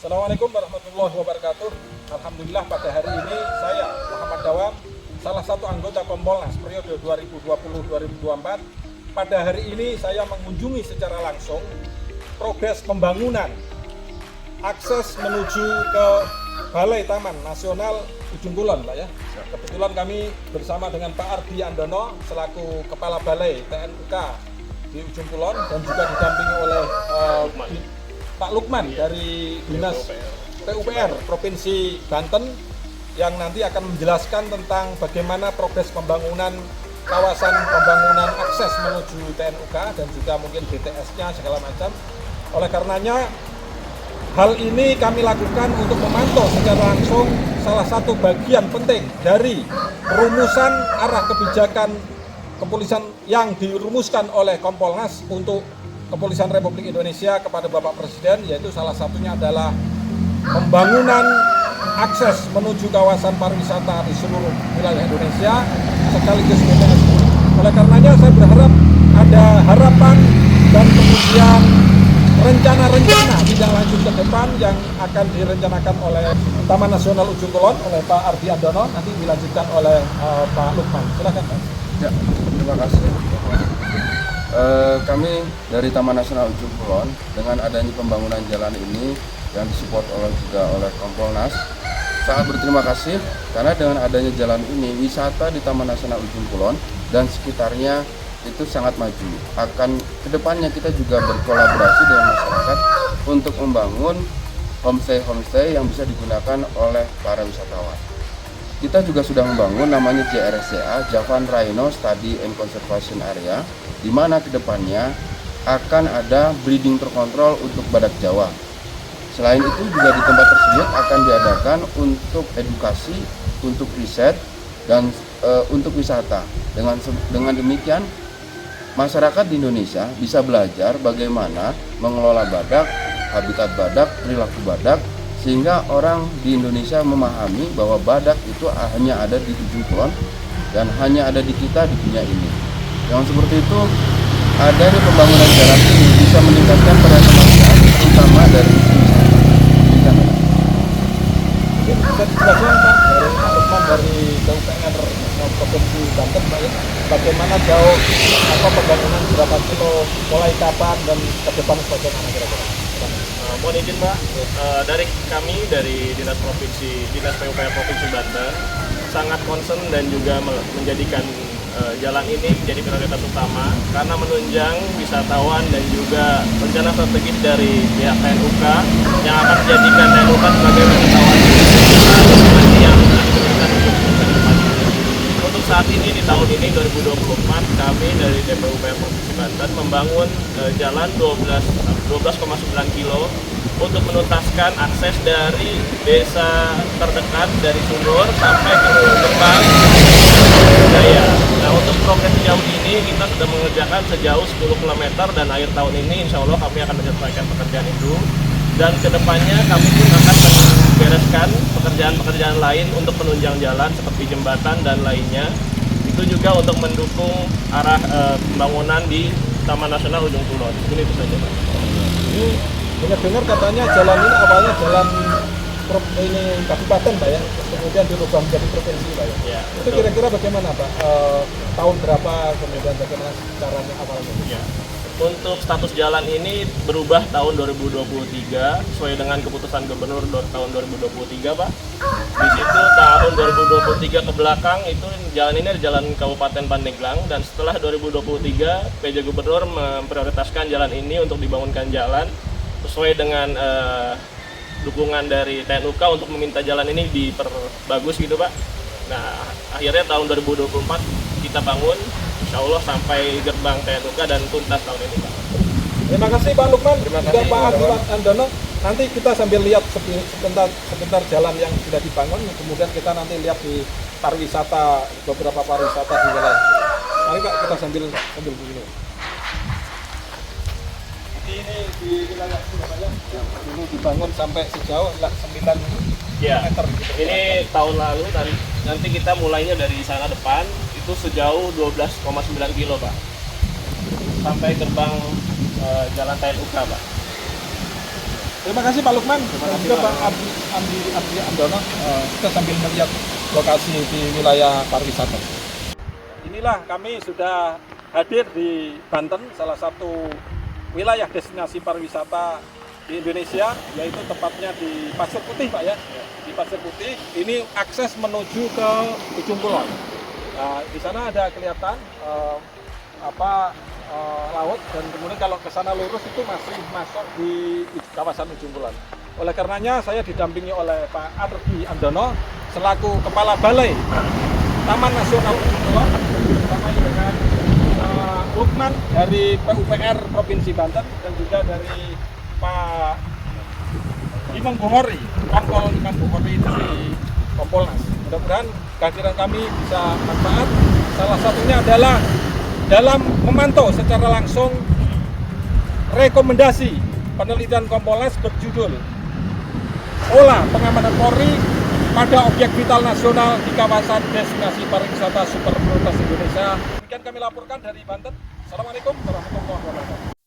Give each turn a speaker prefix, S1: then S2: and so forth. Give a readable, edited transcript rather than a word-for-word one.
S1: Assalamualaikum warahmatullahi wabarakatuh. Alhamdulillah pada hari ini saya Muhammad Dawam, salah satu anggota Kompolnas periode 2020-2024. Pada hari ini saya mengunjungi secara langsung progres pembangunan akses menuju ke Balai Taman Nasional Ujung Kulon, Pak ya. Kebetulan kami bersama dengan Pak Ardi Andono selaku Kepala Balai TNUK di Ujung Kulon dan juga didampingi oleh Pak Lukman dari Dinas PUPR Provinsi Banten yang nanti akan menjelaskan tentang bagaimana progres pembangunan kawasan pembangunan akses menuju TNUK dan juga mungkin BTS-nya segala macam. Oleh karenanya hal ini kami lakukan untuk memantau secara langsung salah satu bagian penting dari perumusan arah kebijakan kepolisian yang dirumuskan oleh Kompolnas untuk Kepolisian Republik Indonesia kepada Bapak Presiden, yaitu salah satunya adalah pembangunan akses menuju kawasan pariwisata di seluruh wilayah Indonesia sekaligus BTS. Oleh karenanya saya berharap ada harapan dan kemudian rencana-rencana tidak lanjut ke depan yang akan direncanakan oleh Taman Nasional Ujung Kulon oleh Pak Ardi Andono, nanti dilanjutkan oleh Pak Lukman. Silakan Pak.
S2: Ya, terima kasih. Kami dari Taman Nasional Ujung Kulon dengan adanya pembangunan jalan ini yang disupport juga oleh Kompolnas sangat berterima kasih karena dengan adanya jalan ini wisata di Taman Nasional Ujung Kulon dan sekitarnya itu sangat maju. Akan kedepannya kita juga berkolaborasi dengan masyarakat untuk membangun homestay yang bisa digunakan oleh para wisatawan. Kita juga sudah membangun namanya JRSCA, Javan Rhino Study and Conservation Area, di mana kedepannya akan ada breeding terkontrol untuk badak Jawa. Selain itu juga di tempat tersebut akan diadakan untuk edukasi, untuk riset, dan untuk wisata. Dengan demikian, masyarakat di Indonesia bisa belajar bagaimana mengelola badak, habitat badak, perilaku badak, sehingga orang di Indonesia memahami bahwa badak itu hanya ada di Ujung Kulon dan hanya ada di kita di dunia ini. Yang seperti itu, adanya pembangunan jalan ini bisa meningkatkan peran masyarakat, terutama dari wisata.
S1: Bisa dijelaskan Pak dari Pak Lukman dari PUPR Provinsi Banten, Pak ya, bagaimana jauh pembangunan berapa kilo, mulai kapan dan ke depan bagaimana kira-kira?
S3: Mohon izin Pak, dari kami dari Dinas PUPR Provinsi Banten sangat concern dan juga menjadikan jalan ini menjadi prioritas utama karena menunjang wisatawan dan juga rencana strategis dari pihak TNUK yang akan menjadikan TNUK sebagai wisatawan yang diberikan untuk depannya. Untuk saat ini di tahun ini 2024 kami dari DPUPR Provinsi Banten membangun jalan 12,9 kilo untuk menuntaskan akses dari desa terdekat dari Sunur sampai ke Gerbang Jaya. Nah, untuk progres sejauh ini kita sudah mengerjakan sejauh 10 km dan akhir tahun ini insya Allah kami akan menyelesaikan pekerjaan itu. Dan kedepannya kami pun akan membereskan pekerjaan-pekerjaan lain untuk penunjang jalan seperti jembatan dan lainnya. Itu juga untuk mendukung arah pembangunan di Taman Nasional Ujung Kulon. Ini itu saja Pak.
S1: Ini dengar katanya jalan ini awalnya jalan ini kabupaten Pak ya, kemudian dirubah menjadi provinsi Pak ya.
S3: Ya,
S1: itu kira-kira bagaimana Pak? Tahun berapa kemudian bagaimana caranya awalnya?
S3: Ya. Untuk status jalan ini berubah tahun 2023 sesuai dengan keputusan Gubernur tahun 2023 Pak. Di situ tahun 2023 ke belakang itu jalan ini adalah jalan Kabupaten Pandeglang dan setelah 2023 PJ Gubernur memprioritaskan jalan ini untuk dibangunkan jalan sesuai dengan dukungan dari TNUK untuk meminta jalan ini diperbagus gitu Pak. Nah akhirnya tahun 2024 kita bangun insya Allah sampai gerbang TNUK dan tuntas tahun ini Pak.
S1: Terima kasih Pak Lukman,
S2: Terima
S1: juga
S2: kasih,
S1: Pak
S2: Pak
S1: Ardi Andono. Nanti kita sambil lihat sebentar jalan yang sudah dibangun, kemudian kita nanti lihat di beberapa pariwisata di wilayah. Mari Pak kita sambil begini. Ini di wilayah Surabaya yang dulu dibangun sampai sejauh 9
S3: Ya,
S1: meter. Gitu.
S3: ini tahun lalu dan nanti kita mulainya dari sana depan itu sejauh 12,9 kilo Pak sampai gerbang Jalan TNUK Pak.
S1: Terima kasih Pak Lukman, dan juga Pak Andi Andono. Kita sambil melihat lokasi di wilayah pariwisata. Inilah kami sudah hadir di Banten, salah satu wilayah destinasi pariwisata di Indonesia, yaitu tepatnya di Pasir Putih, Pak ya. Di Pasir Putih, ini akses menuju ke Ujung Kulon. Nah, di sana ada kelihatan laut, dan kemudian kalau ke sana lurus itu masih masuk di kawasan Ujung Kulon. Oleh karenanya saya didampingi oleh Pak Ardi Andono selaku Kepala Balai Taman Nasional Ujung Kulon, bersama dengan Lukman dari PUPR Provinsi Banten, dan juga dari Pak Imam Bukhori, Kompol Imam Bukhori dari Kompolnas. Mudah-mudahan kehadiran kami bisa manfaat. Salah satunya adalah dalam memantau secara langsung rekomendasi penelitian Kompolnas berjudul Olah Pengamanan Polri pada Objek Vital Nasional di Kawasan Destinasi Pariwisata Super Prioritas Indonesia. Demikian kami laporkan dari Banten. Assalamualaikum warahmatullahi wabarakatuh.